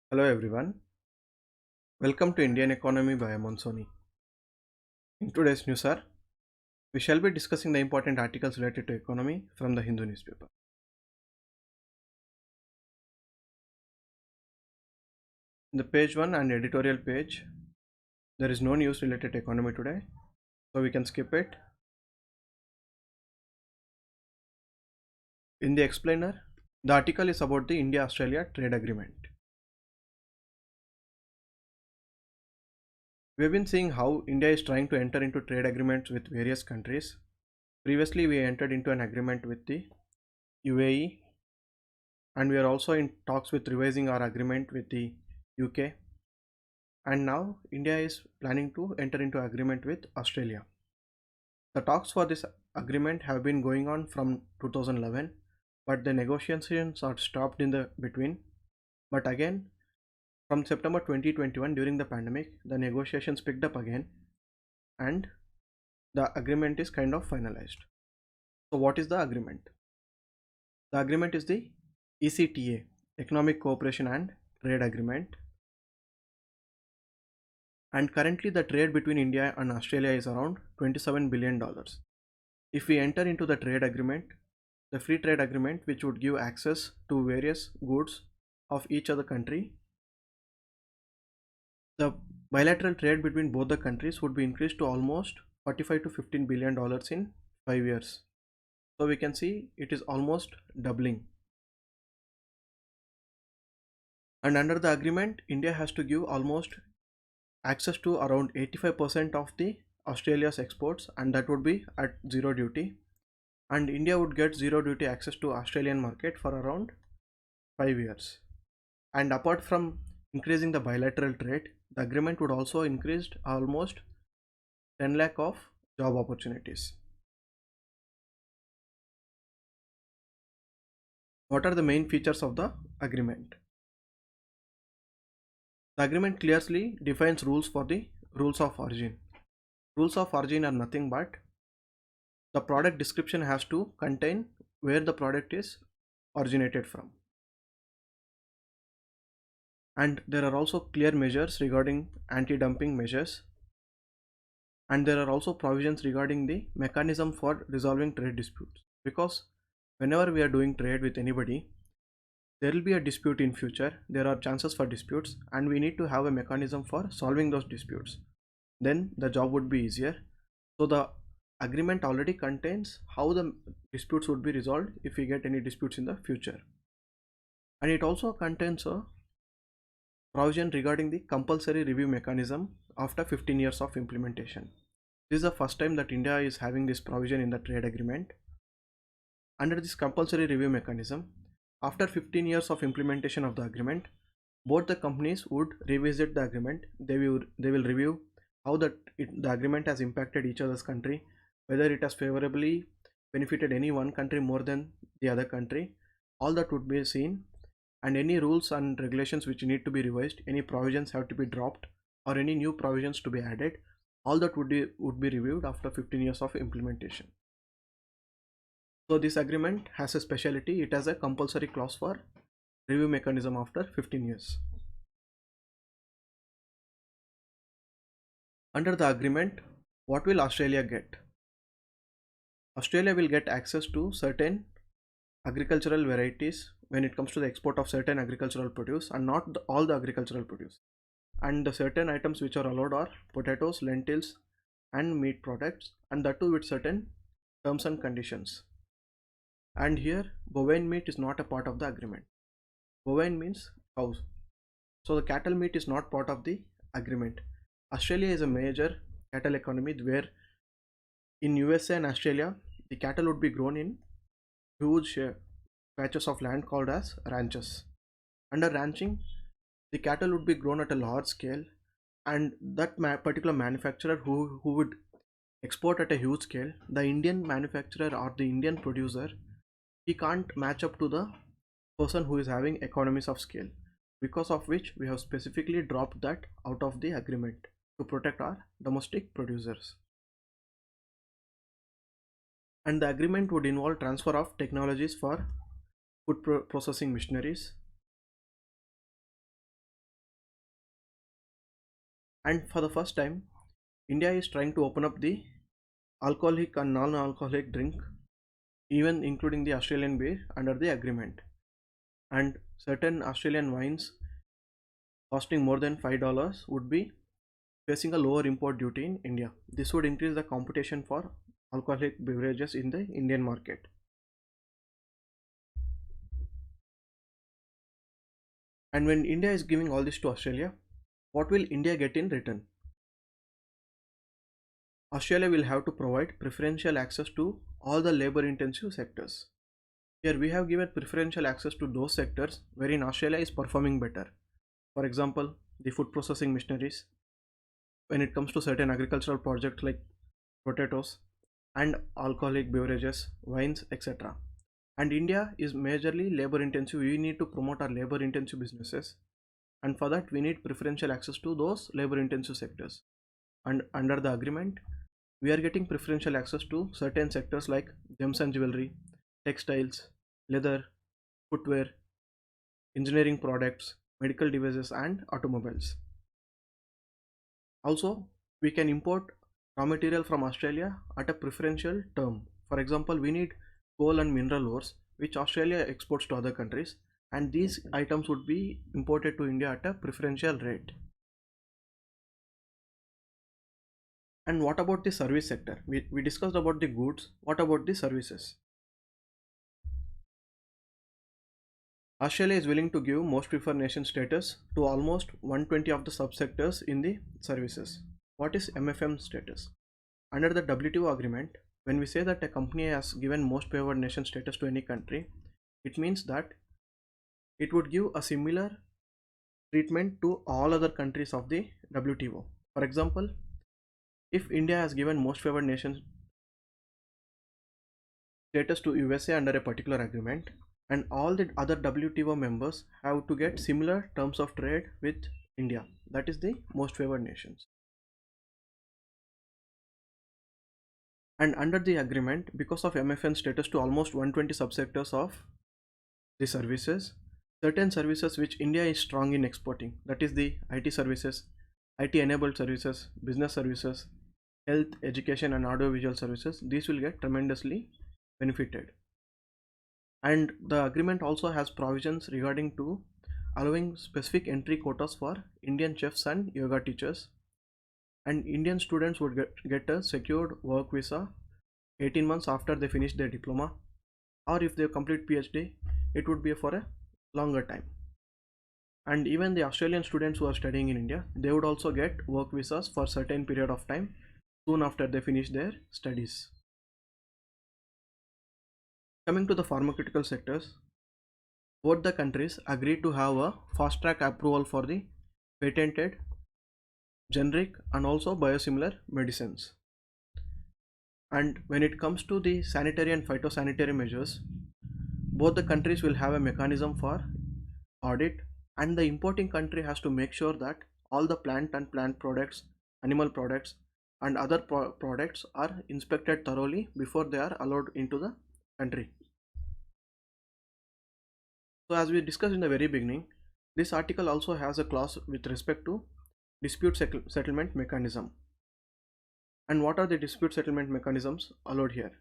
Hello everyone, welcome to Indian Economy by Aman Soni. In today's news, sir, we shall be discussing the important articles related to economy from the Hindu newspaper. In the page 1 and editorial page, there is no news related to economy today, so we can skip it. In the explainer, the article is about the India-Australia trade agreement. We have been seeing how India is trying to enter into trade agreements with various countries. Previously, we entered into an agreement with the UAE, and we are also in talks with revising our agreement with the UK, and now India is planning to enter into agreement with Australia. The talks for this agreement have been going on from 2011, but the negotiations are stopped in the between. But again, from September 2021 during the pandemic, the negotiations picked up again and the agreement is kind of finalized. So what is the agreement? The agreement is the ECTA, Economic Cooperation and Trade Agreement, and currently the trade between India and Australia is around $27 billion. If we enter into the trade agreement, the free trade agreement, which would give access to various goods of each other country, the bilateral trade between both the countries would be increased to almost 45 to $15 billion in 5 years. So we can see it is almost doubling. And under the agreement, India has to give almost access to around 85% of the Australia's exports, and that would be at zero duty. And India would get zero duty access to Australian market for around 5 years. And apart from increasing the bilateral trade, the agreement would also increase almost 10 lakh of job opportunities. What are the main features of the agreement? The agreement clearly defines rules for the rules of origin. Rules of origin are nothing but the product description has to contain where the product is originated from. And there are also clear measures regarding anti-dumping measures, and there are also provisions regarding the mechanism for resolving trade disputes, because whenever we are doing trade with anybody, there will be a dispute in future, there are chances for disputes, and we need to have a mechanism for solving those disputes. Then the job would be easier. So the agreement already contains how the disputes would be resolved if we get any disputes in the future. And it also contains a provision regarding the compulsory review mechanism after 15 years of implementation. This is the first time that India is having this provision in the trade agreement. Under this compulsory review mechanism, after 15 years of implementation of the agreement, both the companies would revisit the agreement. They will review how the agreement has impacted each other's country, whether it has favorably benefited any one country more than the other country. All that would be seen, and any rules and regulations which need to be revised, any provisions have to be dropped, or any new provisions to be added, all that would be reviewed after 15 years of implementation. So this agreement has a specialty, it has a compulsory clause for review mechanism after 15 years. Under the agreement, what will Australia get? Australia will get access to certain agricultural varieties when it comes to the export of certain agricultural produce, and not all the agricultural produce. And the certain items which are allowed are potatoes, lentils and meat products, and that too with certain terms and conditions. And here bovine meat is not a part of the agreement. Bovine means cows, so the cattle meat is not part of the agreement. Australia is a major cattle economy, where in USA and Australia the cattle would be grown in huge patches of land called as ranches. Under ranching, the cattle would be grown at a large scale, and that particular manufacturer who would export at a huge scale, the Indian manufacturer or the Indian producer, he can't match up to the person who is having economies of scale, because of which we have specifically dropped that out of the agreement to protect our domestic producers. And the agreement would involve transfer of technologies for food processing machineries, And for the first time, India is trying to open up the alcoholic and non-alcoholic drink, even including the Australian beer under the agreement. And certain Australian wines costing more than $5 would be facing a lower import duty in India. This would increase the competition for alcoholic beverages in the Indian market. And when India is giving all this to Australia, what will India get in return? Australia will have to provide preferential access to all the labor intensive sectors. Here we have given preferential access to those sectors wherein Australia is performing better. For example, the food processing machineries, when it comes to certain agricultural projects like potatoes and alcoholic beverages, wines, etc. And India is majorly labor intensive. We need to promote our labor intensive businesses, and for that we need preferential access to those labor intensive sectors. And under the agreement, we are getting preferential access to certain sectors like gems and jewelry, textiles, leather, footwear, engineering products, medical devices, and automobiles. Also, we can import raw material from Australia at a preferential term. For example, we need coal and mineral ores, which Australia exports to other countries, and these items would be imported to India at a preferential rate. And what about the service sector? We discussed about the goods. What about the services? Australia is willing to give most preferred nation status to almost 120 of the subsectors in the services. What is MFM status? Under the WTO agreement, when we say that a company has given most favored nation status to any country, it means that it would give a similar treatment to all other countries of the WTO. For example, if India has given most favored nation status to USA under a particular agreement, and all the other WTO members have to get similar terms of trade with India, that is the most favored nations. And under the agreement, because of MFN status to almost 120 subsectors of the services, certain services which India is strong in exporting, that is the IT services, IT enabled services, business services, health, education, and audiovisual services, these will get tremendously benefited. And the agreement also has provisions regarding to allowing specific entry quotas for Indian chefs and yoga teachers, and Indian students would get a secured work visa 18 months after they finish their diploma, or if they complete PhD, it would be for a longer time. And even the Australian students who are studying in India, they would also get work visas for certain period of time soon after they finish their studies. Coming to the pharmaceutical sectors, both the countries agreed to have a fast track approval for the patented, generic, and also biosimilar medicines. And when it comes to the sanitary and phytosanitary measures, both the countries will have a mechanism for audit, and the importing country has to make sure that all the plant and plant products, animal products, and other products are inspected thoroughly before they are allowed into the country. So as we discussed in the very beginning, this article also has a clause with respect to dispute settlement mechanism. And what are the dispute settlement mechanisms allowed here?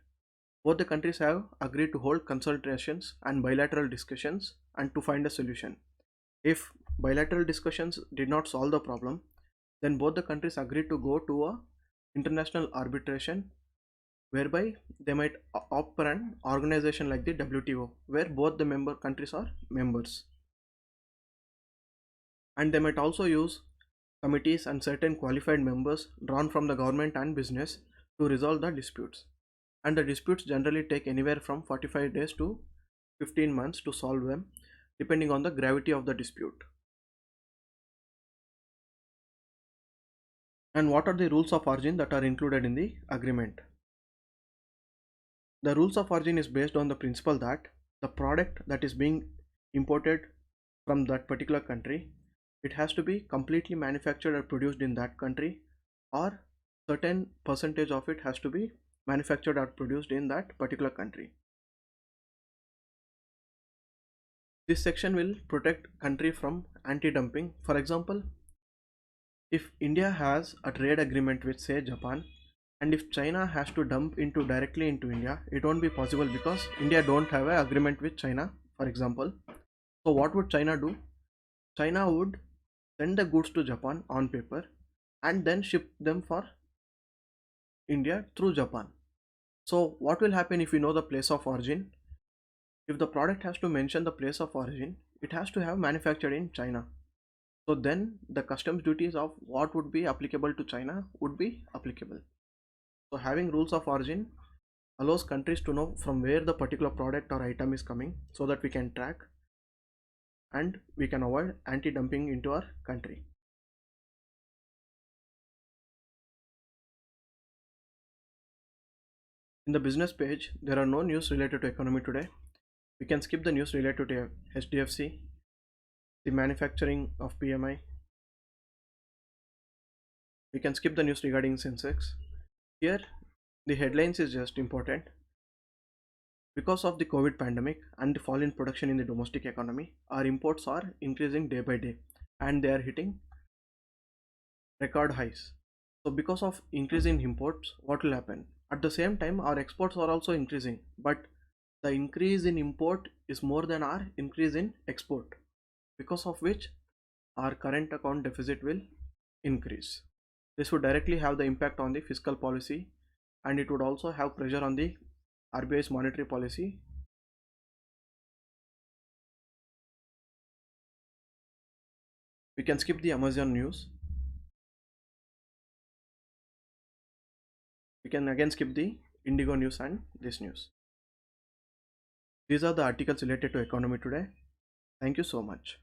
Both the countries have agreed to hold consultations and bilateral discussions and to find a solution. If bilateral discussions did not solve the problem, then both the countries agreed to go to a international arbitration, whereby they might opt for an organization like the WTO, where both the member countries are members. And they might also use committees and certain qualified members drawn from the government and business to resolve the disputes. And the disputes generally take anywhere from 45 days to 15 months to solve them, depending on the gravity of the dispute. And what are the rules of origin that are included in the agreement? The rules of origin is based on the principle that the product that is being imported from that particular country, it has to be completely manufactured or produced in that country, or certain percentage of it has to be manufactured or produced in that particular country. This section will protect country from anti-dumping. For example, If India has a trade agreement with say Japan, and if China has to dump into directly into India, it won't be possible because India don't have an agreement with China, for example. So what would China do? China would send the goods to Japan on paper and then ship them for India through Japan. So what will happen if we know the place of origin? If the product has to mention the place of origin, it has to have manufactured in China. So then the customs duties of what would be applicable to China would be applicable. So having rules of origin allows countries to know from where the particular product or item is coming so that we can track and we can avoid anti-dumping into our country. In the business page, there are no news related to economy today. We can skip the news related to HDFC, the manufacturing of PMI. We can skip the news regarding Sensex. Here, the headlines is just important. Because of the COVID pandemic and the fall in production in the domestic economy, our imports are increasing day by day and they are hitting record highs. So because of increase in imports, what will happen? At the same time, our exports are also increasing, but the increase in import is more than our increase in export, because of which our current account deficit will increase. This would directly have the impact on the fiscal policy, and it would also have pressure on the RBI's monetary policy. We can skip the Amazon news. We can again skip the Indigo news and this news. These are the articles related to economy today. Thank you so much.